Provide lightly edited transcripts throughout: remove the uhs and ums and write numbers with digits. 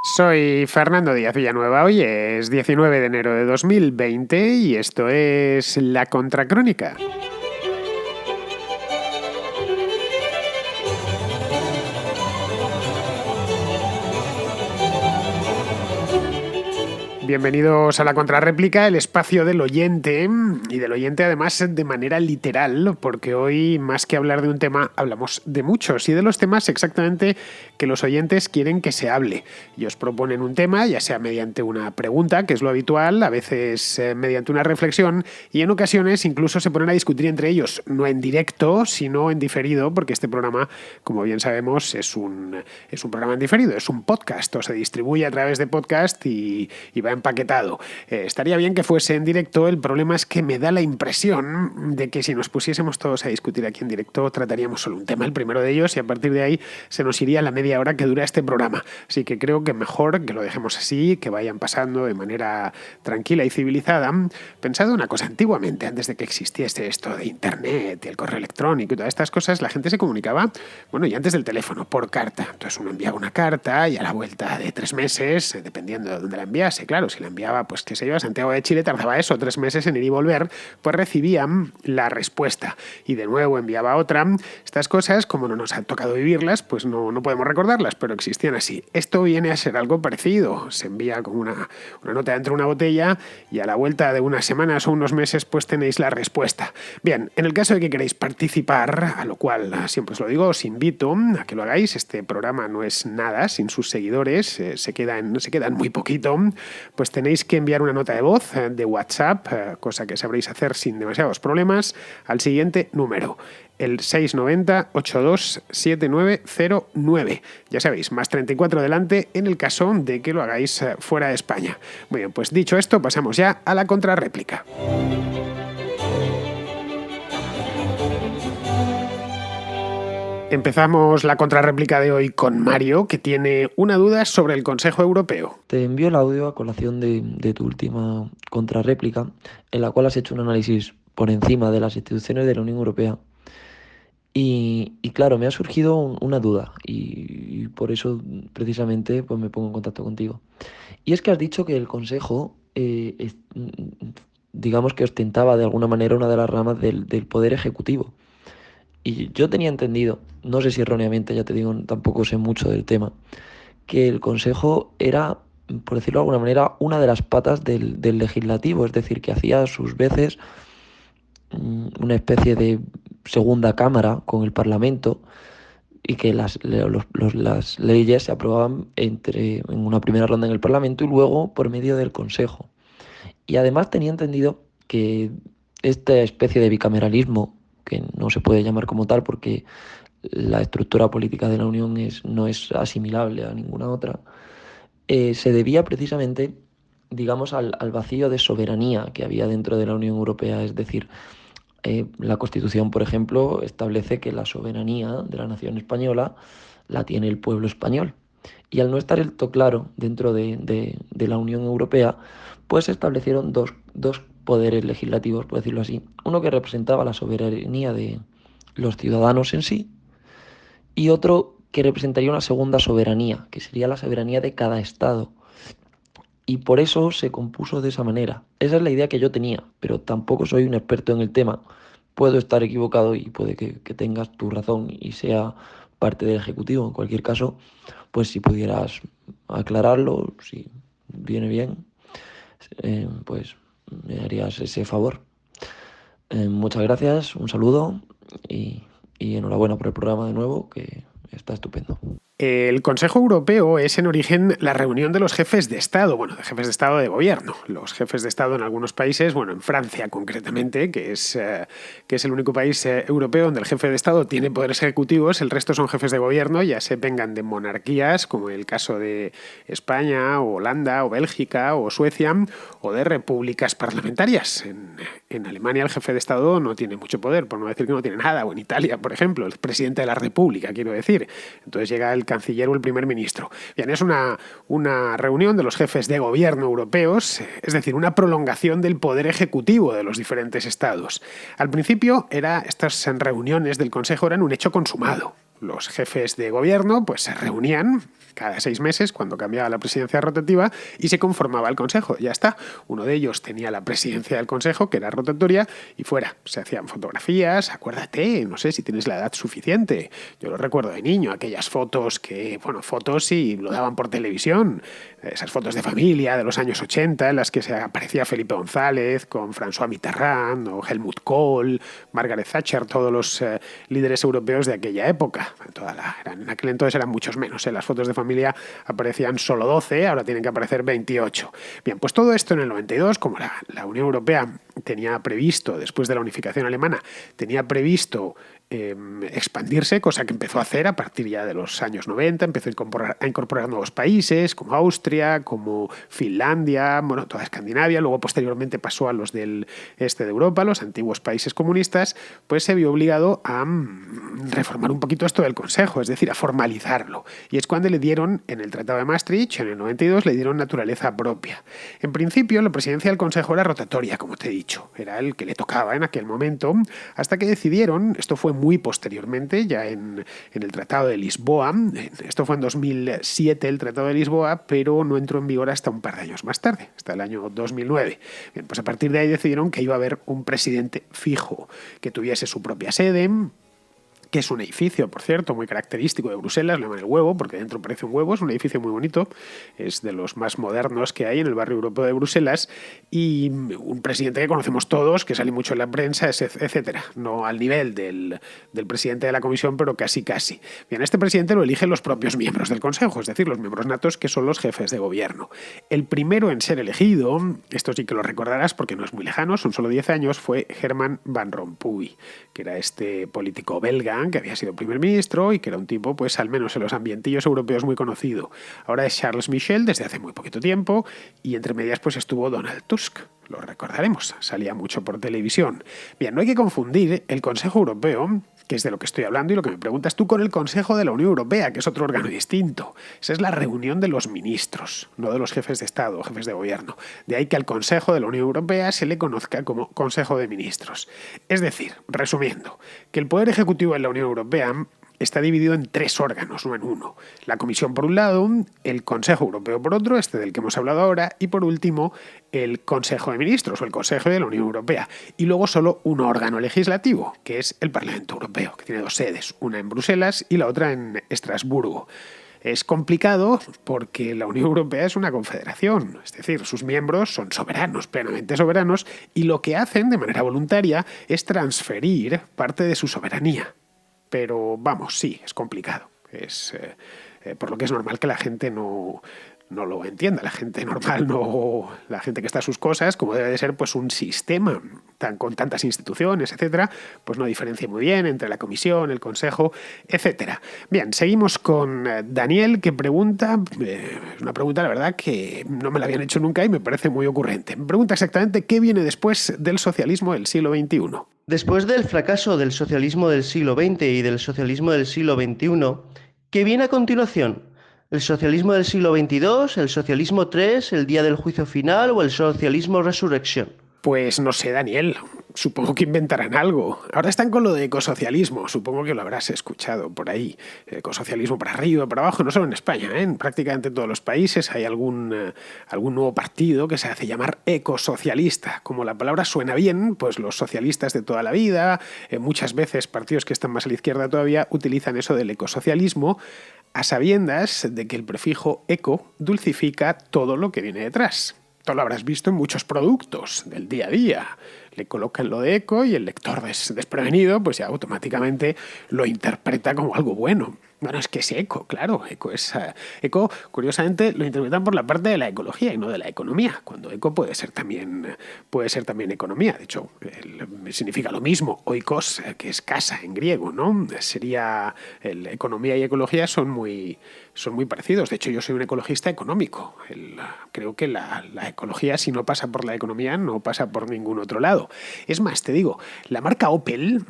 Soy Fernando Díaz Villanueva, hoy es 19 de enero de 2020 y esto es La Contracrónica. Bienvenidos a La Contrarréplica, el espacio del oyente, y del oyente además de manera literal, porque hoy más que hablar de un tema hablamos de muchos y de los temas exactamente que los oyentes quieren que se hable. Y os proponen un tema, ya sea mediante una pregunta, que es lo habitual, a veces mediante una reflexión, y en ocasiones incluso se ponen a discutir entre ellos, no en directo, sino en diferido, porque este programa, como bien sabemos, es un programa en diferido, es un podcast, o se distribuye a través de podcast y va empaquetado. Estaría bien que fuese en directo, el problema es que me da la impresión de que si nos pusiésemos todos a discutir aquí en directo trataríamos solo un tema, el primero de ellos, y a partir de ahí se nos iría la media hora que dura este programa. Así que creo que mejor que lo dejemos así, que vayan pasando de manera tranquila y civilizada. Pensado una cosa, antiguamente, antes de que existiese esto de internet y el correo electrónico y todas estas cosas, la gente se comunicaba, bueno, y antes del teléfono, por carta. Entonces uno enviaba una carta y a la vuelta de 3 meses, dependiendo de dónde la enviase, claro, si la enviaba, pues que se iba a Santiago de Chile, tardaba eso, 3 meses en ir y volver, pues recibían la respuesta y de nuevo enviaba otra. Estas cosas, como no nos ha tocado vivirlas, pues no podemos recordarlas, pero existían así. Esto viene a ser algo parecido, se envía con una nota dentro de una botella y a la vuelta de unas semanas o unos meses pues tenéis la respuesta. Bien, en el caso de que queráis participar, a lo cual siempre os lo digo, os invito a que lo hagáis. Este programa no es nada sin sus seguidores, se quedan muy poquito, pues tenéis que enviar una nota de voz de WhatsApp, cosa que sabréis hacer sin demasiados problemas, al siguiente número, el 690-827909. Ya sabéis, más 34 delante en el caso de que lo hagáis fuera de España. Muy bien, pues dicho esto, pasamos ya a la contrarréplica. Empezamos la contrarréplica de hoy con Mario, que tiene una duda sobre el Consejo Europeo. Te envío el audio a colación de tu última contrarréplica, en la cual has hecho un análisis por encima de las instituciones de la Unión Europea. Y claro, me ha surgido una duda y por eso precisamente pues me pongo en contacto contigo. Y es que has dicho que el Consejo, digamos que ostentaba de alguna manera una de las ramas del Poder Ejecutivo. Y yo tenía entendido, no sé si erróneamente, ya te digo, tampoco sé mucho del tema, que el Consejo era, por decirlo de alguna manera, una de las patas del legislativo, es decir, que hacía a sus veces una especie de segunda cámara con el Parlamento y que las leyes se aprobaban en una primera ronda en el Parlamento y luego por medio del Consejo. Y además tenía entendido que esta especie de bicameralismo, que no se puede llamar como tal porque la estructura política de la Unión no es asimilable a ninguna otra, se debía precisamente, digamos, al vacío de soberanía que había dentro de la Unión Europea. Es decir, la Constitución, por ejemplo, establece que la soberanía de la nación española la tiene el pueblo español. Y al no estar esto claro dentro de la Unión Europea, pues se establecieron dos poderes legislativos, por decirlo así. Uno que representaba la soberanía de los ciudadanos en sí y otro que representaría una segunda soberanía, que sería la soberanía de cada Estado. Y por eso se compuso de esa manera. Esa es la idea que yo tenía, pero tampoco soy un experto en el tema. Puedo estar equivocado y puede que tengas tu razón y sea parte del Ejecutivo. En cualquier caso, pues si pudieras aclararlo, si viene bien, pues me harías ese favor. Muchas gracias, un saludo y enhorabuena por el programa de nuevo, que está estupendo. El Consejo Europeo es en origen la reunión de los jefes de Estado, bueno, de jefes de Estado de gobierno. Los jefes de Estado en algunos países, bueno, en Francia concretamente, que es el único país europeo donde el jefe de Estado tiene poderes ejecutivos, el resto son jefes de gobierno, ya se vengan de monarquías, como el caso de España, o Holanda, o Bélgica, o Suecia, o de repúblicas parlamentarias. En Alemania el jefe de Estado no tiene mucho poder, por no decir que no tiene nada, o en Italia, por ejemplo, el presidente de la República, quiero decir. Entonces llega el canciller o el primer ministro. Bien, es una reunión de los jefes de gobierno europeos, es decir, una prolongación del poder ejecutivo de los diferentes estados. Al principio estas reuniones del Consejo eran un hecho consumado. los jefes de gobierno pues se reunían cada 6 meses cuando cambiaba la presidencia rotativa y se conformaba el Consejo. Ya está. Uno de ellos tenía la presidencia del Consejo, que era rotatoria, y fuera. Se hacían fotografías, acuérdate, no sé si tienes la edad suficiente. Yo lo recuerdo de niño, aquellas fotos fotos y lo daban por televisión. Esas fotos de familia de los años 80 en las que se aparecía Felipe González con François Mitterrand o Helmut Kohl, Margaret Thatcher, todos los líderes europeos de aquella época. En aquel entonces eran muchos menos. Las fotos de familia aparecían solo 12, ahora tienen que aparecer 28. Bien, pues todo esto en el 92, como la Unión Europea tenía previsto, después de la unificación alemana, tenía previsto expandirse, cosa que empezó a hacer a partir ya de los años 90, empezó a incorporar nuevos países como Austria, como Finlandia, toda Escandinavia, luego posteriormente pasó a los del este de Europa, los antiguos países comunistas, pues se vio obligado a reformar un poquito esto del Consejo, es decir, a formalizarlo. Y es cuando le dieron, en el Tratado de Maastricht, en el 92, le dieron naturaleza propia. En principio, la presidencia del Consejo era rotatoria, como te he dicho, era el que le tocaba en aquel momento, hasta que decidieron, esto fue muy posteriormente, ya en el Tratado de Lisboa. Esto fue en 2007 el Tratado de Lisboa, pero no entró en vigor hasta un par de años más tarde, hasta el año 2009. Bien, pues a partir de ahí decidieron que iba a haber un presidente fijo, que tuviese su propia sede, que es un edificio, por cierto, muy característico de Bruselas, lo llaman el Huevo, porque dentro parece un huevo, es un edificio muy bonito, es de los más modernos que hay en el barrio europeo de Bruselas, y un presidente que conocemos todos, que sale mucho en la prensa, etcétera. No al nivel del presidente de la Comisión, pero casi. Bien, este presidente lo eligen los propios miembros del Consejo, es decir, los miembros natos, que son los jefes de gobierno. El primero en ser elegido, esto sí que lo recordarás porque no es muy lejano, son solo 10 años, fue Herman Van Rompuy, que era este político belga, que había sido primer ministro y que era un tipo, pues al menos en los ambientillos europeos, muy conocido. Ahora es Charles Michel desde hace muy poquito tiempo y entre medias pues estuvo Donald Tusk. Lo recordaremos, salía mucho por televisión. Bien, no hay que confundir el Consejo Europeo, que es de lo que estoy hablando y lo que me preguntas tú, con el Consejo de la Unión Europea, que es otro órgano distinto. Esa es la reunión de los ministros, no de los jefes de Estado o jefes de gobierno. De ahí que al Consejo de la Unión Europea se le conozca como Consejo de Ministros. Es decir, resumiendo, que el Poder Ejecutivo en la Unión Europea está dividido en 3 órganos, no en uno. La Comisión por un lado, el Consejo Europeo por otro, este del que hemos hablado ahora, y por último el Consejo de Ministros o el Consejo de la Unión Europea. Y luego solo un órgano legislativo, que es el Parlamento Europeo, que tiene 2 sedes, una en Bruselas y la otra en Estrasburgo. Es complicado porque la Unión Europea es una confederación, es decir, sus miembros son soberanos, plenamente soberanos, y lo que hacen de manera voluntaria es transferir parte de su soberanía. Pero vamos, sí, es complicado. Es por lo que es normal que la gente no lo entienda. La gente normal, la gente que está a sus cosas, como debe de ser pues un sistema con tantas instituciones, etcétera, pues no diferencia muy bien entre la Comisión, el Consejo, etcétera. Bien, seguimos con Daniel, que pregunta, una pregunta la verdad que no me la habían hecho nunca y me parece muy ocurrente. Me pregunta exactamente qué viene después del socialismo del siglo XXI. Después del fracaso del socialismo del siglo XX y del socialismo del siglo XXI, ¿qué viene a continuación? ¿El socialismo del siglo XXII, el socialismo 3, el día del juicio final o el socialismo resurrección? Pues no sé, Daniel. Supongo que inventarán algo. Ahora están con lo de ecosocialismo. Supongo que lo habrás escuchado por ahí. Ecosocialismo para arriba, para abajo. No solo en España, en prácticamente todos los países hay algún nuevo partido que se hace llamar ecosocialista. Como la palabra suena bien, pues los socialistas de toda la vida, muchas veces partidos que están más a la izquierda todavía, utilizan eso del ecosocialismo a sabiendas de que el prefijo eco dulcifica todo lo que viene detrás. Esto lo habrás visto en muchos productos del día a día. Le colocan lo de eco y el lector desprevenido pues ya automáticamente lo interpreta como algo bueno. Bueno, es que es eco, claro. Eco, curiosamente, lo interpretan por la parte de la ecología y no de la economía, cuando eco puede ser también economía. De hecho, significa lo mismo. Oikos, que es casa en griego, ¿no? Economía y ecología son muy parecidos. De hecho, yo soy un ecologista económico. Creo que la ecología, si no pasa por la economía, no pasa por ningún otro lado. Es más, te digo, la marca Opel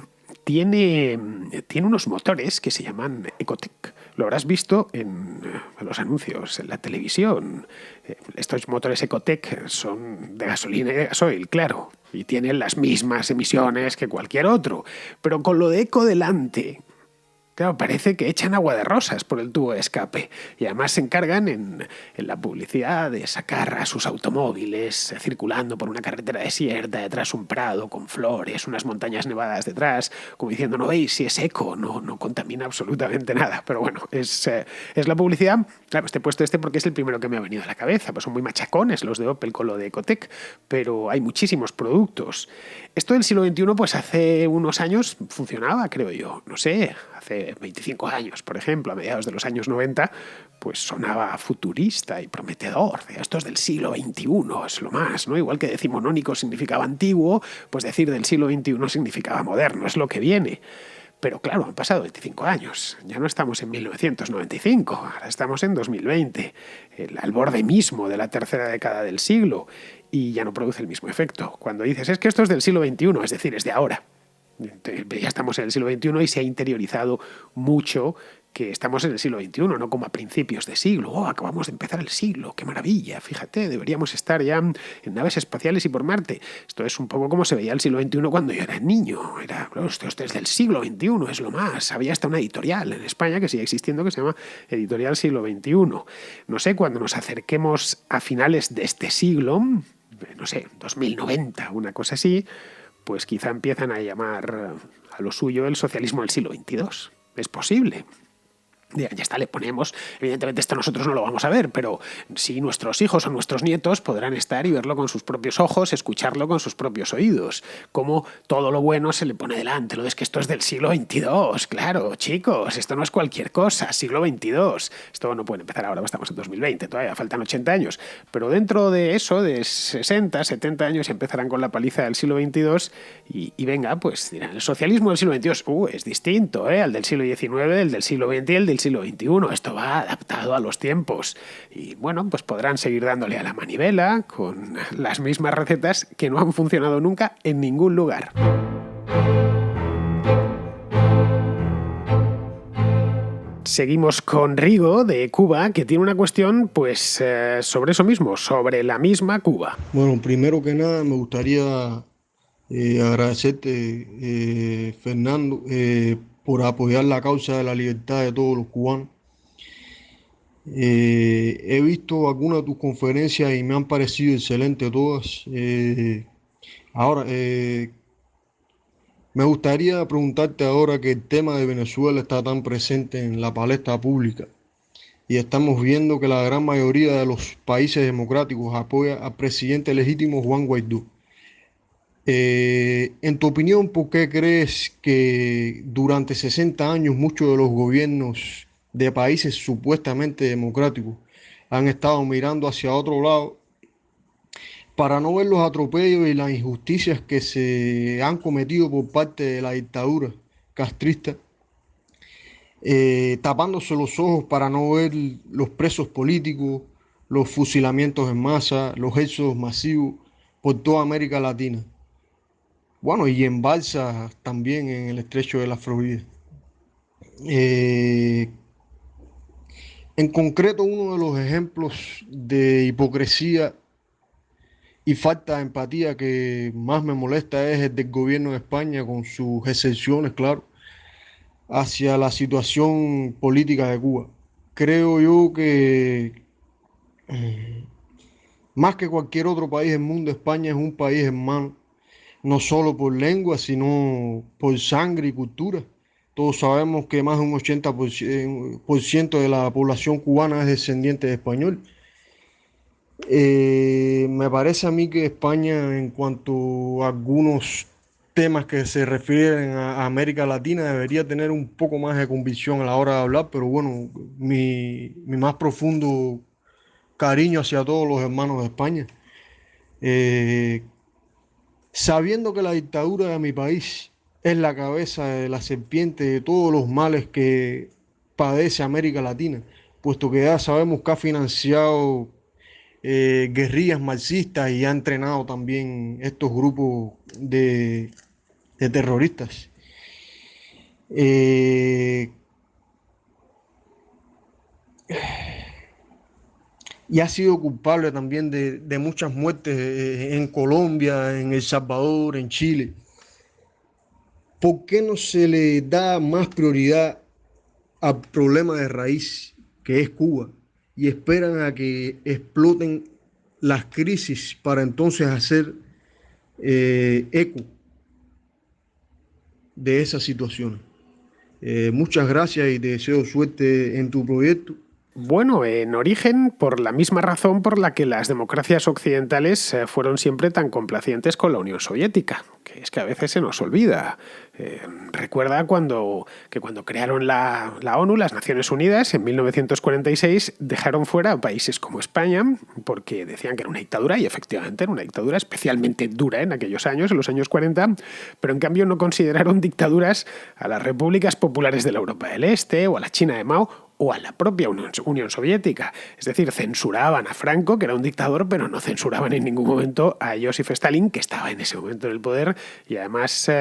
tiene unos motores que se llaman Ecotec. Lo habrás visto en los anuncios, en la televisión. Estos motores Ecotec son de gasolina y de gasoil, claro, y tienen las mismas emisiones que cualquier otro. Pero con lo de eco delante, Claro, parece que echan agua de rosas por el tubo de escape y además se encargan en la publicidad de sacar a sus automóviles circulando por una carretera desierta, detrás un prado con flores, unas montañas nevadas detrás, como diciendo, no veis si es eco, no contamina absolutamente nada. Pero bueno, es la publicidad. Claro, te he puesto porque es el primero que me ha venido a la cabeza, pues son muy machacones los de Opel con lo de Ecotec, pero hay muchísimos productos. Esto del siglo XXI, pues hace unos años funcionaba, creo yo, no sé, hace 25 años, por ejemplo, a mediados de los años 90, pues sonaba futurista y prometedor. Esto es del siglo XXI, es lo más, ¿no? Igual que decimonónico significaba antiguo, pues decir del siglo XXI significaba moderno, es lo que viene. Pero claro, han pasado 25 años, ya no estamos en 1995, ahora estamos en 2020, al borde mismo de la tercera década del siglo, y ya no produce el mismo efecto. Cuando dices, es que esto es del siglo XXI, es decir, es de ahora. Ya estamos en el siglo XXI y se ha interiorizado mucho que estamos en el siglo XXI, no como a principios de siglo. Oh, acabamos de empezar el siglo, qué maravilla, fíjate, deberíamos estar ya en naves espaciales y por Marte. Esto es un poco como se veía el siglo XXI cuando yo era niño. Era, esto es del siglo XXI, es lo más. Había hasta una editorial en España que sigue existiendo que se llama Editorial Siglo XXI. No sé, cuando nos acerquemos a finales de este siglo, no sé, 2090, una cosa así, pues quizá empiezan a llamar a lo suyo el socialismo del siglo XXII. Es posible. Ya está, le ponemos. Evidentemente esto nosotros no lo vamos a ver, pero sí nuestros hijos o nuestros nietos podrán estar y verlo con sus propios ojos, escucharlo con sus propios oídos. Como todo lo bueno se le pone delante. Lo es que esto es del siglo XXII. Claro, chicos, esto no es cualquier cosa. Siglo XXII. Esto no puede empezar ahora, estamos en 2020, todavía faltan 80 años. Pero dentro de eso, de 60, 70 años, empezarán con la paliza del siglo XXII y venga, pues dirán, el socialismo del siglo XXII es distinto, al del siglo XIX, el del siglo XX y el del siglo XXI. Esto va adaptado a los tiempos. Y bueno, pues podrán seguir dándole a la manivela con las mismas recetas que no han funcionado nunca en ningún lugar. Seguimos con Rigo de Cuba, que tiene una cuestión pues sobre eso mismo, sobre la misma Cuba. Bueno, primero que nada me gustaría agradecerte, Fernando, por apoyar la causa de la libertad de todos los cubanos. He visto algunas de tus conferencias y me han parecido excelentes todas. Ahora, me gustaría preguntarte ahora que el tema de Venezuela está tan presente en la palestra pública y estamos viendo que la gran mayoría de los países democráticos apoya al presidente legítimo Juan Guaidó. En tu opinión, ¿por qué crees que durante 60 años muchos de los gobiernos de países supuestamente democráticos han estado mirando hacia otro lado para no ver los atropellos y las injusticias que se han cometido por parte de la dictadura castrista, tapándose los ojos para no ver los presos políticos, los fusilamientos en masa, los éxodos masivos por toda América Latina? Bueno, y en balsas también en el estrecho de la Florida. En concreto, uno de los ejemplos de hipocresía y falta de empatía que más me molesta es el del gobierno de España, con sus excepciones, claro, hacia la situación política de Cuba. Creo yo que más que cualquier otro país del mundo, España es un país hermano, no solo por lengua, sino por sangre y cultura. Todos sabemos que más de un 80% de la población cubana es descendiente de español. Me parece a mí que España, en cuanto a algunos temas que se refieren a América Latina, debería tener un poco más de convicción a la hora de hablar, pero bueno, mi más profundo cariño hacia todos los hermanos de España. Sabiendo que la dictadura de mi país es la cabeza de la serpiente de todos los males que padece América Latina, puesto que ya sabemos que ha financiado guerrillas marxistas y ha entrenado también estos grupos de terroristas. Y ha sido culpable también de muchas muertes en Colombia, en El Salvador, en Chile. ¿Por qué no se le da más prioridad al problema de raíz que es Cuba y esperan a que exploten las crisis para entonces hacer eco de esa situación. Muchas gracias y te deseo suerte en tu proyecto. Bueno, en origen, por la misma razón por la que las democracias occidentales fueron siempre tan complacientes con la Unión Soviética, que es que a veces se nos olvida. Recuerda cuando crearon la ONU, las Naciones Unidas, en 1946, dejaron fuera a países como España, porque decían que era una dictadura, y efectivamente era una dictadura especialmente dura en aquellos años, en los años 40, pero en cambio no consideraron dictaduras a las repúblicas populares de la Europa del Este o a la China de Mao, o a la propia Unión Soviética. Es decir, censuraban a Franco, que era un dictador, pero no censuraban en ningún momento a Joseph Stalin, que estaba en ese momento en el poder y además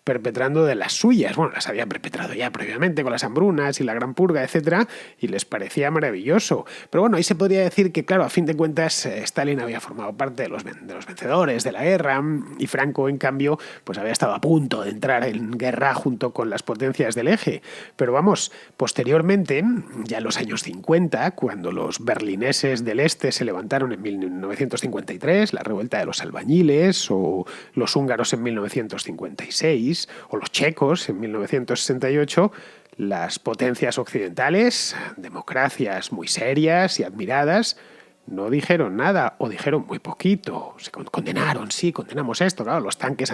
perpetrando de las suyas. Bueno, las había perpetrado ya previamente con las hambrunas y la Gran Purga, etcétera, y les parecía maravilloso. Pero bueno, ahí se podría decir que, claro, a fin de cuentas, Stalin había formado parte de los vencedores de la guerra y Franco, en cambio, pues había estado a punto de entrar en guerra junto con las potencias del eje. Pero vamos, posteriormente, ya en los años 50, cuando los berlineses del este se levantaron en 1953, la revuelta de los albañiles, o los húngaros en 1956, o los checos en 1968, las potencias occidentales, democracias muy serias y admiradas, no dijeron nada o dijeron muy poquito. Se condenaron, sí, condenamos esto, claro, los tanques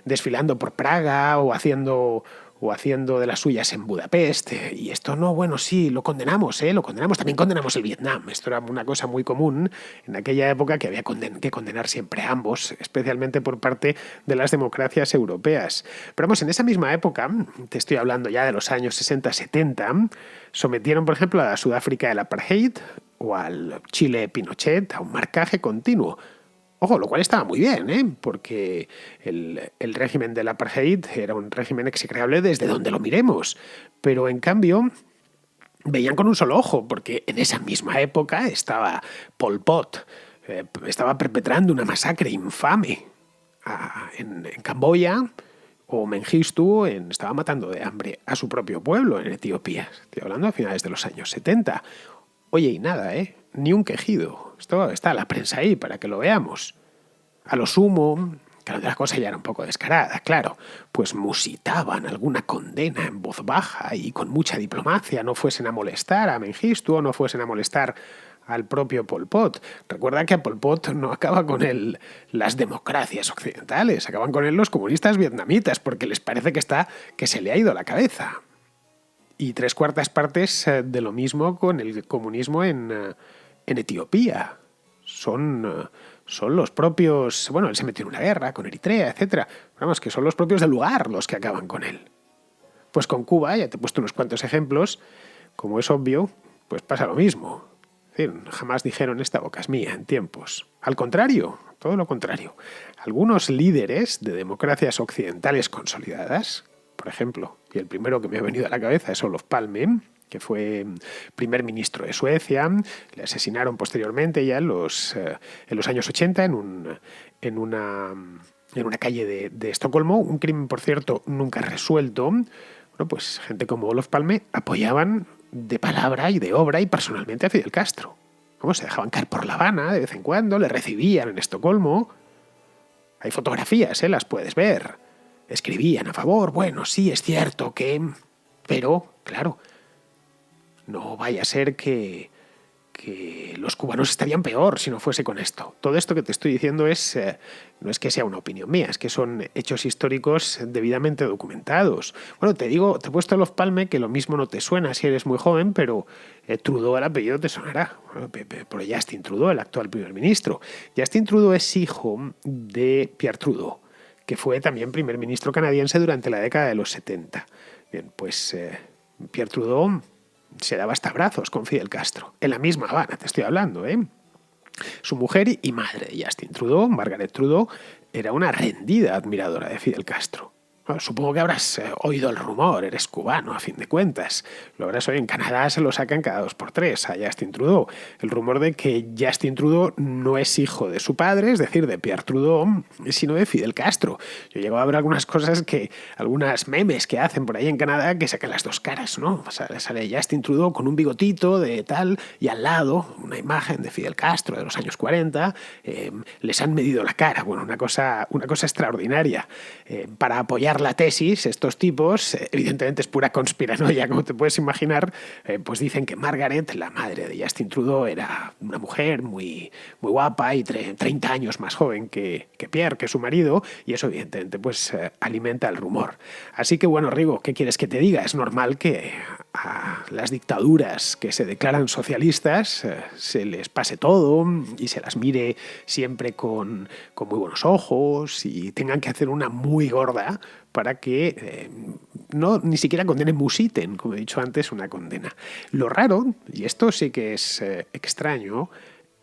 desfilando por Praga o haciendo de las suyas en Budapest. Y esto no, bueno, sí, lo condenamos. También condenamos el Vietnam. Esto era una cosa muy común en aquella época, que había que condenar siempre a ambos, especialmente por parte de las democracias europeas. Pero vamos, en esa misma época, te estoy hablando ya de los años 60-70, sometieron, por ejemplo, a Sudáfrica el apartheid o al Chile Pinochet a un marcaje continuo. Ojo, lo cual estaba muy bien, porque el régimen del apartheid era un régimen execrable desde donde lo miremos. Pero, en cambio, veían con un solo ojo, porque en esa misma época estaba Pol Pot, estaba perpetrando una masacre infame en Camboya, o Mengistu estaba matando de hambre a su propio pueblo en Etiopía. Estoy hablando a finales de los años 70. Oye, y nada, ni un quejido. Esto está la prensa ahí para que lo veamos. A lo sumo, que la otra cosa ya era un poco descarada, claro, pues musitaban alguna condena en voz baja y con mucha diplomacia, no fuesen a molestar a Mengistu o no fuesen a molestar al propio Pol Pot. Recuerda que a Pol Pot no acaba con él las democracias occidentales, acaban con él los comunistas vietnamitas, porque les parece que se le ha ido la cabeza. Y 3/4 partes de lo mismo con el comunismo en Etiopía. Son los propios... Bueno, él se metió en una guerra con Eritrea, etcétera. Vamos, que son los propios del lugar los que acaban con él. Pues con Cuba, ya te he puesto unos cuantos ejemplos, como es obvio, pues pasa lo mismo. Es decir, jamás dijeron esta boca es mía en tiempos. Al contrario, todo lo contrario. Algunos líderes de democracias occidentales consolidadas, por ejemplo, y el primero que me ha venido a la cabeza es Olof Palme, que fue primer ministro de Suecia. Le asesinaron posteriormente ya en los años 80 en una calle de Estocolmo. Un crimen, por cierto, nunca resuelto. Bueno, pues gente como Olof Palme apoyaban de palabra y de obra y personalmente a Fidel Castro. Se dejaban caer por La Habana de vez en cuando, le recibían en Estocolmo. Hay fotografías, las puedes ver. Escribían a favor. Bueno, sí, es cierto que... Pero, claro, no vaya a ser que los cubanos estarían peor si no fuese con esto. Todo esto que te estoy diciendo no es que sea una opinión mía, es que son hechos históricos debidamente documentados. Bueno, te he puesto a Olof Palme, que lo mismo no te suena si eres muy joven, pero Trudeau, el apellido te sonará. Por Justin Trudeau, el actual primer ministro. Justin Trudeau es hijo de Pierre Trudeau, que fue también primer ministro canadiense durante la década de los 70. Bien, pues Pierre Trudeau se daba hasta abrazos con Fidel Castro. En la misma Habana, te estoy hablando, Su mujer y madre de Justin Trudeau, Margaret Trudeau, era una rendida admiradora de Fidel Castro. Bueno, supongo que habrás oído el rumor, eres cubano a fin de cuentas. Lo habrás oído, en Canadá se lo sacan cada 2 por 3 a Justin Trudeau. El rumor de que Justin Trudeau no es hijo de su padre, es decir, de Pierre Trudeau, sino de Fidel Castro. Yo llego a ver algunas cosas algunas memes que hacen por ahí en Canadá que sacan las dos caras, ¿no? O sea, sale Justin Trudeau con un bigotito de tal y al lado una imagen de Fidel Castro de los años 40. Les han medido la cara. Bueno, una cosa extraordinaria. Para apoyar la tesis, estos tipos, evidentemente es pura conspiranoia, como te puedes imaginar, pues dicen que Margaret, la madre de Justin Trudeau, era una mujer muy, muy guapa y 30 años más joven que Pierre, que su marido, y eso evidentemente pues alimenta el rumor. Así que bueno, Rigo, ¿qué quieres que te diga? Es normal que a las dictaduras que se declaran socialistas se les pase todo y se las mire siempre con muy buenos ojos y tengan que hacer una muy gorda para que ni siquiera condenen musiten, como he dicho antes, una condena. Lo raro, y esto sí que es extraño,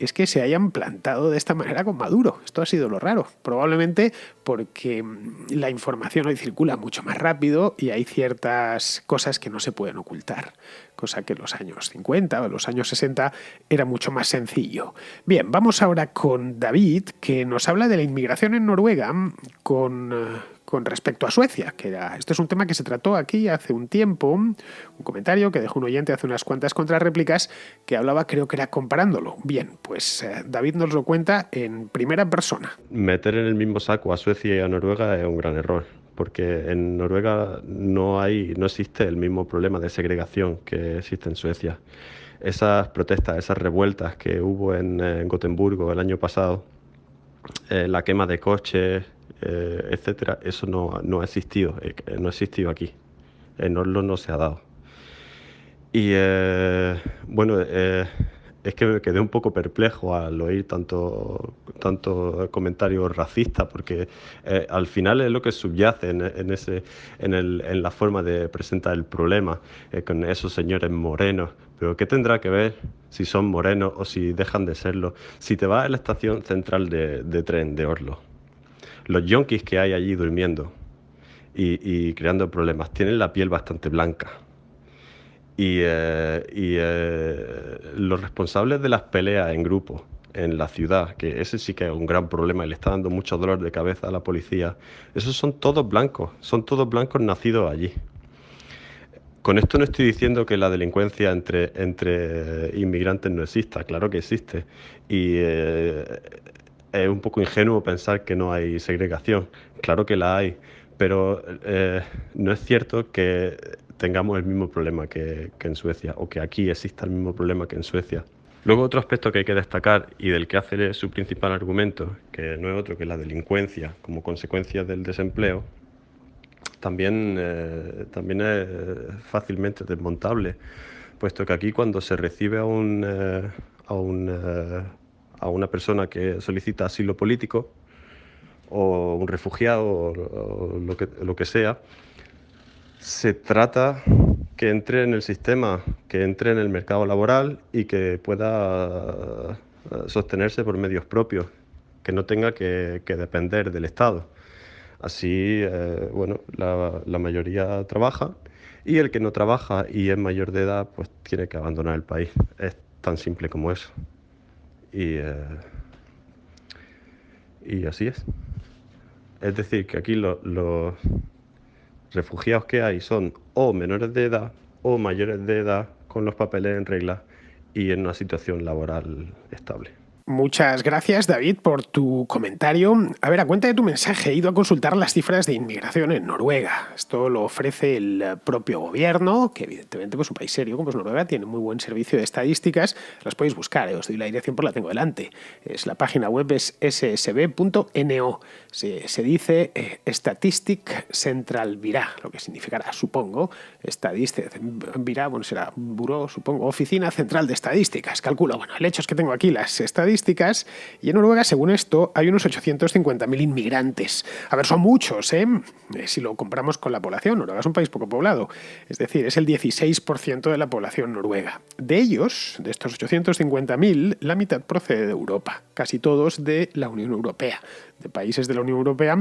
es que se hayan plantado de esta manera con Maduro. Esto ha sido lo raro. Probablemente porque la información hoy circula mucho más rápido y hay ciertas cosas que no se pueden ocultar, cosa que en los años 50 o en los años 60 era mucho más sencillo. Bien, vamos ahora con David, que nos habla de la inmigración en Noruega con respecto a Suecia, este es un tema que se trató aquí hace un tiempo, un comentario que dejó un oyente hace unas cuantas contrarréplicas que hablaba, creo que era comparándolo. Bien, pues David nos lo cuenta en primera persona. Meter en el mismo saco a Suecia y a Noruega es un gran error, porque en Noruega no existe el mismo problema de segregación que existe en Suecia. Esas protestas, esas revueltas que hubo en Gotemburgo el año pasado, la quema de coches, etcétera, eso no ha existido aquí. En Oslo no se ha dado. Y bueno, es que me quedé un poco perplejo al oír tanto comentario racista, porque al final es lo que subyace en la forma de presentar el problema, con esos señores morenos. Pero ¿qué tendrá que ver si son morenos o si dejan de serlo? Si te vas a la estación central de tren de Oslo, los yonkis que hay allí durmiendo y creando problemas tienen la piel bastante blanca. Y los responsables de las peleas en grupo en la ciudad, que ese sí que es un gran problema y le está dando mucho dolor de cabeza a la policía, esos son todos blancos nacidos allí. Con esto no estoy diciendo que la delincuencia entre inmigrantes no exista, claro que existe. Y es un poco ingenuo pensar que no hay segregación, claro que la hay, pero no es cierto que tengamos el mismo problema que en Suecia, o que aquí exista el mismo problema que en Suecia. Luego, otro aspecto que hay que destacar y del que hace su principal argumento, que no es otro que la delincuencia como consecuencia del desempleo, también es fácilmente desmontable, puesto que aquí cuando se recibe a una persona que solicita asilo político o un refugiado o lo que sea, se trata que entre en el sistema, que entre en el mercado laboral y que pueda sostenerse por medios propios, que no tenga que depender del Estado. Así, bueno, la mayoría trabaja y el que no trabaja y es mayor de edad, pues tiene que abandonar el país. Es tan simple como eso. Y así es. Es decir, que aquí los refugiados que hay son o menores de edad o mayores de edad con los papeles en regla y en una situación laboral estable. Muchas gracias, David, por tu comentario. A ver, a cuenta de tu mensaje, he ido a consultar las cifras de inmigración en Noruega. Esto lo ofrece el propio gobierno, que evidentemente pues un país serio como es Noruega tiene muy buen servicio de estadísticas. Las podéis buscar, os doy la dirección, pues la tengo delante. La página web es ssb.no. Se dice Statistic Central Byrå, lo que significará, supongo, Statistic Byrå, bueno, será buró, supongo, Oficina Central de Estadísticas. Calculo, bueno, el hecho es que tengo aquí las estadísticas y en Noruega, según esto, hay unos 850.000 inmigrantes. A ver, son muchos, ¿eh? Si lo comparamos con la población. Noruega es un país poco poblado, es decir, es el 16% de la población noruega. De ellos, de estos 850.000, la mitad procede de Europa. casi todos de la Unión Europea, de países de la Unión Europea,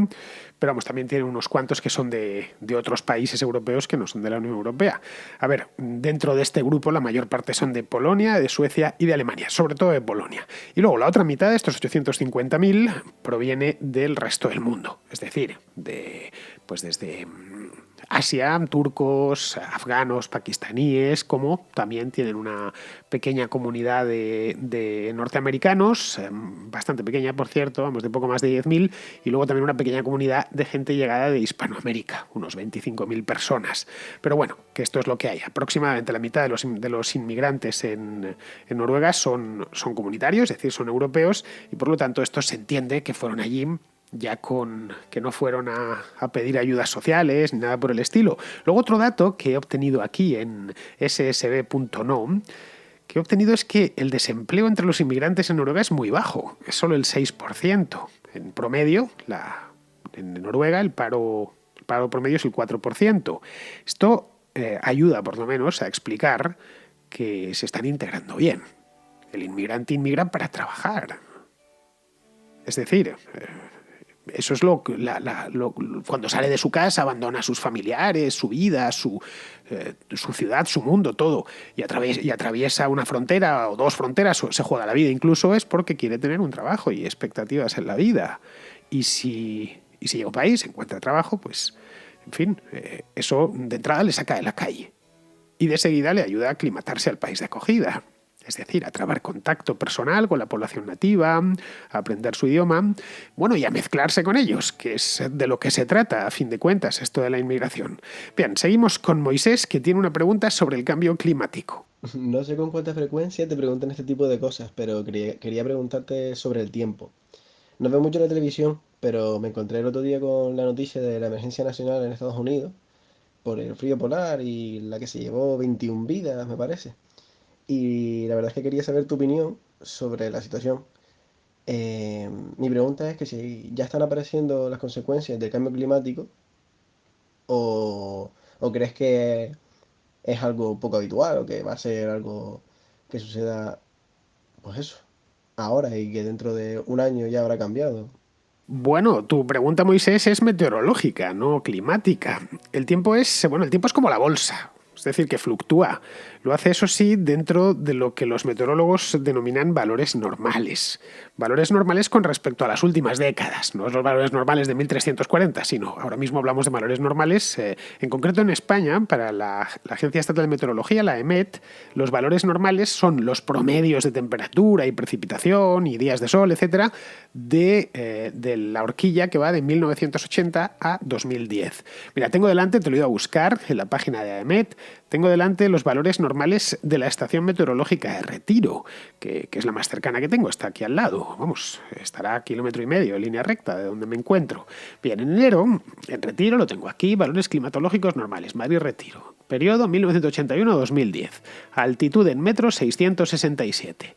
pero vamos, también tienen unos cuantos que son de otros países europeos que no son de la Unión Europea. A ver, dentro de este grupo la mayor parte son de Polonia, de Suecia y de Alemania, sobre todo de Polonia. Y luego la otra mitad de estos 850.000 proviene del resto del mundo, es decir, pues desde Asia, turcos, afganos, pakistaníes, como también tienen una pequeña comunidad de norteamericanos, bastante pequeña, por cierto, vamos, de poco más de 10.000, y luego también una pequeña comunidad de gente llegada de Hispanoamérica, unos 25.000 personas. Pero bueno, que esto es lo que hay. Aproximadamente la mitad de los inmigrantes en Noruega son comunitarios, es decir, son europeos, y por lo tanto esto se entiende que fueron allí ya que no fueron a pedir ayudas sociales ni nada por el estilo. Luego otro dato que he obtenido aquí en ssb.no que he obtenido es que el desempleo entre los inmigrantes en Noruega es muy bajo, es solo el 6%. En promedio, en Noruega el paro promedio es el 4%. Esto ayuda por lo menos a explicar que se están integrando bien. El inmigrante inmigra para trabajar. Es decir, eso es cuando sale de su casa, abandona a sus familiares, su vida, su ciudad, su mundo, todo, y atraviesa una frontera o dos fronteras, o se juega la vida incluso, es porque quiere tener un trabajo y expectativas en la vida. Y si llega a un país, encuentra trabajo, pues, en fin, eso de entrada le saca de la calle. Y de seguida le ayuda a aclimatarse al país de acogida. Es decir, a trabar contacto personal con la población nativa, a aprender su idioma, bueno, y a mezclarse con ellos, que es de lo que se trata, a fin de cuentas, esto de la inmigración. Bien, seguimos con Moisés, que tiene una pregunta sobre el cambio climático. No sé con cuánta frecuencia te preguntan este tipo de cosas, pero quería preguntarte sobre el tiempo. No veo mucho la televisión, pero me encontré el otro día con la noticia de la emergencia nacional en Estados Unidos por el frío polar y la que se llevó 21 vidas, me parece. Y la verdad es que quería saber tu opinión sobre la situación. Mi pregunta es que si ya están apareciendo las consecuencias del cambio climático o crees que es algo poco habitual o que va a ser algo que suceda, pues eso, ahora y que dentro de un año ya habrá cambiado. Bueno, tu pregunta, Moisés, es meteorológica, no climática. El tiempo es como la bolsa. Es decir, que fluctúa. Lo hace, eso sí, dentro de lo que los meteorólogos denominan valores normales. Valores normales con respecto a las últimas décadas. No los valores normales de 1340, sino ahora mismo hablamos de valores normales. En concreto en España, para la Agencia Estatal de Meteorología, la EMET, los valores normales son los promedios de temperatura y precipitación y días de sol, etcétera, de la horquilla que va de 1980 a 2010. Mira, tengo delante, te lo he ido a buscar en la página de EMET, tengo delante los valores normales de la estación meteorológica de Retiro, que es la más cercana que tengo, está aquí al lado, vamos, estará a 1,5 kilómetros en línea recta de donde me encuentro. Bien, en enero, en Retiro, lo tengo aquí, valores climatológicos normales, Madrid-Retiro, periodo 1981-2010, altitud en metros 667.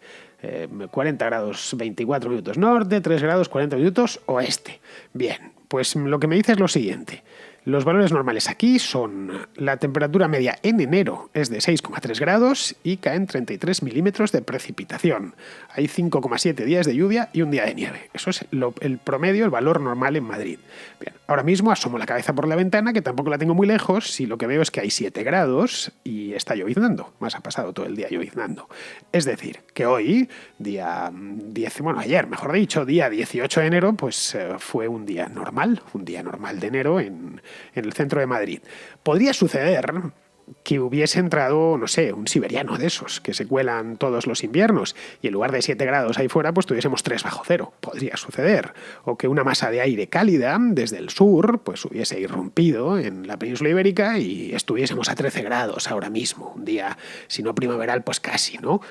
40 grados 24 minutos norte, 3 grados 40 minutos oeste. Bien, pues lo que me dice es lo siguiente. Los valores normales aquí son la temperatura media en enero es de 6,3 grados y caen 33 milímetros de precipitación. Hay 5,7 días de lluvia y un día de nieve. Eso es el promedio, el valor normal en Madrid. Bien, ahora mismo asomo la cabeza por la ventana, que tampoco la tengo muy lejos, y lo que veo es que hay 7 grados y está lloviznando. Más ha pasado todo el día lloviznando. Es decir, que hoy, ayer, mejor dicho, día 18 de enero, pues fue un día normal de enero en el centro de Madrid. Podría suceder que hubiese entrado, no sé, un siberiano de esos que se cuelan todos los inviernos y en lugar de 7 grados ahí fuera, pues tuviésemos 3 bajo cero. Podría suceder. O que una masa de aire cálida desde el sur pues hubiese irrumpido en la península ibérica y estuviésemos a 13 grados ahora mismo. Un día, si no primaveral, pues casi, ¿no?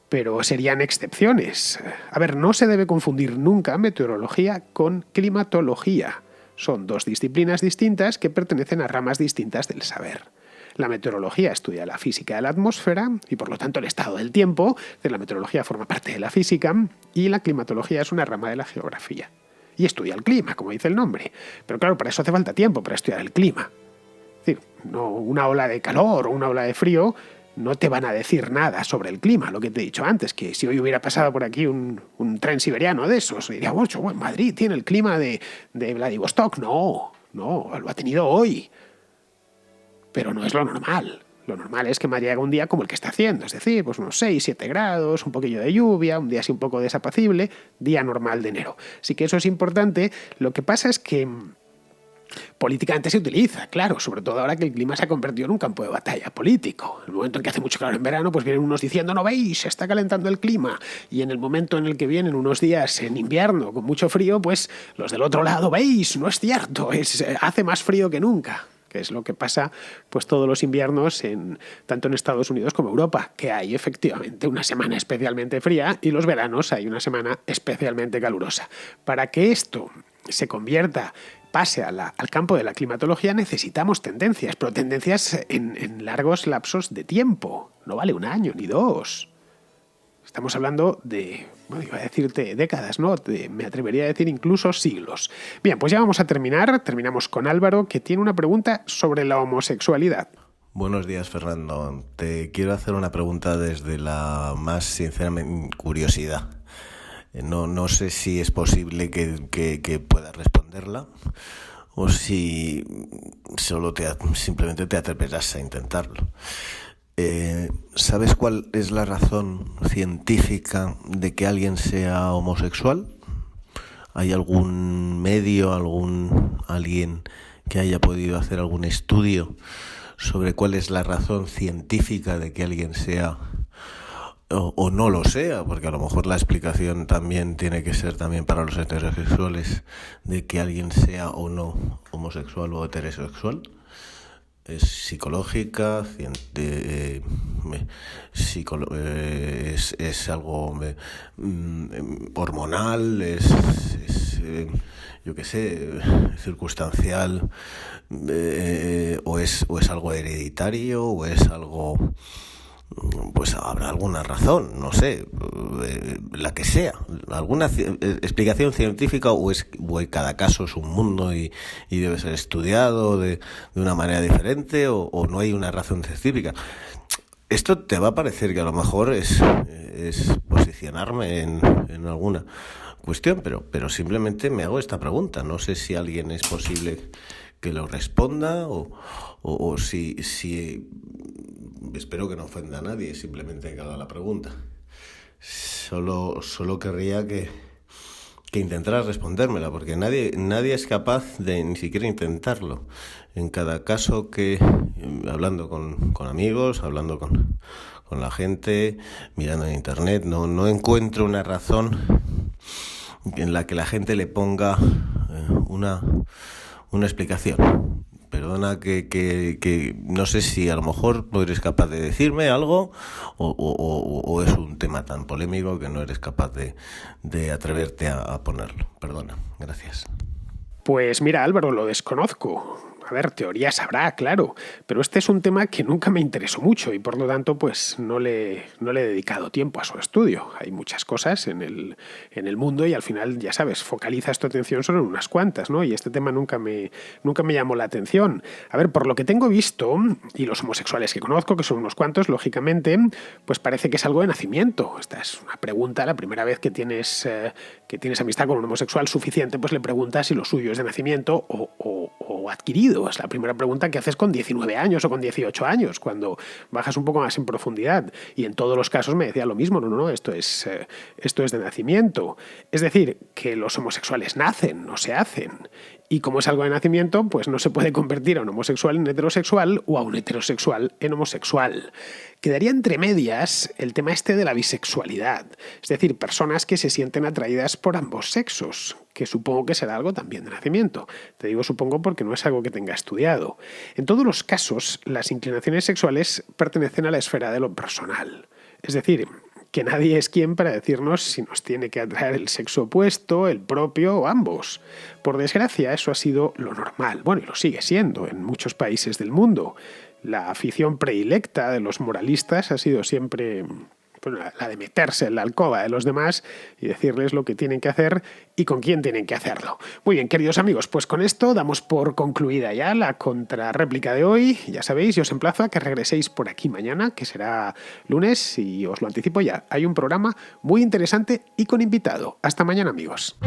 Pero serían excepciones. A ver, no se debe confundir nunca meteorología con climatología. Son dos disciplinas distintas que pertenecen a ramas distintas del saber. La meteorología estudia la física de la atmósfera y por lo tanto el estado del tiempo. La meteorología forma parte de la física y la climatología es una rama de la geografía. Y estudia el clima, como dice el nombre. Pero claro, para eso hace falta tiempo para estudiar el clima. Es decir, no una ola de calor o una ola de frío no te van a decir nada sobre el clima, lo que te he dicho antes, que si hoy hubiera pasado por aquí un tren siberiano de esos, diría, bueno, Madrid tiene el clima de Vladivostok. No, lo ha tenido hoy. Pero no es lo normal. Lo normal es que Madrid haga un día como el que está haciendo, es decir, pues unos 6, 7 grados, un poquillo de lluvia, un día así un poco desapacible, día normal de enero. Así que eso es importante. Lo que pasa es que políticamente se utiliza, claro, sobre todo ahora que el clima se ha convertido en un campo de batalla político. En el momento en que hace mucho calor en verano, pues vienen unos diciendo, no veis, se está calentando el clima. Y en el momento en el que vienen unos días en invierno con mucho frío, pues los del otro lado, veis, no es cierto, hace más frío que nunca. Que es lo que pasa pues todos los inviernos tanto en Estados Unidos como Europa, que hay efectivamente una semana especialmente fría y los veranos hay una semana especialmente calurosa. Para que esto se pase al campo de la climatología necesitamos tendencias, pero tendencias en largos lapsos de tiempo. No vale un año ni 2. Estamos hablando de, iba a decirte décadas, ¿no? Me atrevería a decir incluso siglos. Bien, pues ya vamos a terminar. Terminamos con Álvaro, que tiene una pregunta sobre la homosexualidad. Buenos días, Fernando. Te quiero hacer una pregunta desde la más sincera curiosidad. No sé si es posible que puedas responderla o si solo simplemente te atreverás a intentarlo. ¿Sabes cuál es la razón científica de que alguien sea homosexual? ¿Hay algún medio, alguien que haya podido hacer algún estudio sobre cuál es la razón científica de que alguien sea o no lo sea? Porque a lo mejor la explicación también tiene que ser también para los heterosexuales de que alguien sea o no homosexual o heterosexual. Es psicológica, es algo hormonal, yo qué sé, circunstancial, o es algo hereditario, o es algo, pues habrá alguna razón, no sé, la que sea, alguna explicación científica, o cada caso es un mundo y debe ser estudiado de una manera diferente, o no hay una razón científica. Esto te va a parecer que a lo mejor es posicionarme en alguna cuestión, pero simplemente me hago esta pregunta. No sé si alguien es posible que lo responda o si espero que no ofenda a nadie, simplemente que haga la pregunta. Solo querría que intentaras respondérmela, porque nadie es capaz de ni siquiera intentarlo. En cada caso hablando con amigos, hablando con la gente, mirando en internet, no encuentro una razón en la que la gente le ponga una explicación. Perdona que no sé si a lo mejor no eres capaz de decirme algo o es un tema tan polémico que no eres capaz de atreverte a ponerlo. Perdona, gracias. Pues mira, Álvaro, lo desconozco. A ver, teorías habrá, claro, pero este es un tema que nunca me interesó mucho y por lo tanto pues no le he dedicado tiempo a su estudio. Hay muchas cosas en el mundo y al final, ya sabes, focalizas tu atención solo en unas cuantas, ¿no? Y este tema nunca me llamó la atención. A ver, por lo que tengo visto, y los homosexuales que conozco, que son unos cuantos, lógicamente, pues parece que es algo de nacimiento. Esta es una pregunta, la primera vez que tienes amistad con un homosexual suficiente, pues le preguntas si lo suyo es de nacimiento o adquirido. Es la primera pregunta que haces con 19 años o con 18 años, cuando bajas un poco más en profundidad. Y en todos los casos me decía lo mismo, no, esto es de nacimiento. Es decir, que los homosexuales nacen, no se hacen. Y como es algo de nacimiento, pues no se puede convertir a un homosexual en heterosexual o a un heterosexual en homosexual. Quedaría entre medias el tema de la bisexualidad, es decir, personas que se sienten atraídas por ambos sexos, que supongo que será algo también de nacimiento. Te digo supongo porque no es algo que tenga estudiado. En todos los casos, las inclinaciones sexuales pertenecen a la esfera de lo personal. Es decir, que nadie es quien para decirnos si nos tiene que atraer el sexo opuesto, el propio o ambos. Por desgracia, eso ha sido lo normal, y lo sigue siendo en muchos países del mundo. La afición predilecta de los moralistas ha sido siempre pues, la de meterse en la alcoba de los demás y decirles lo que tienen que hacer y con quién tienen que hacerlo. Muy bien, queridos amigos, pues con esto damos por concluida ya la contrarréplica de hoy. Ya sabéis, yo os emplazo a que regreséis por aquí mañana, que será lunes, y os lo anticipo ya. Hay un programa muy interesante y con invitado. Hasta mañana, amigos.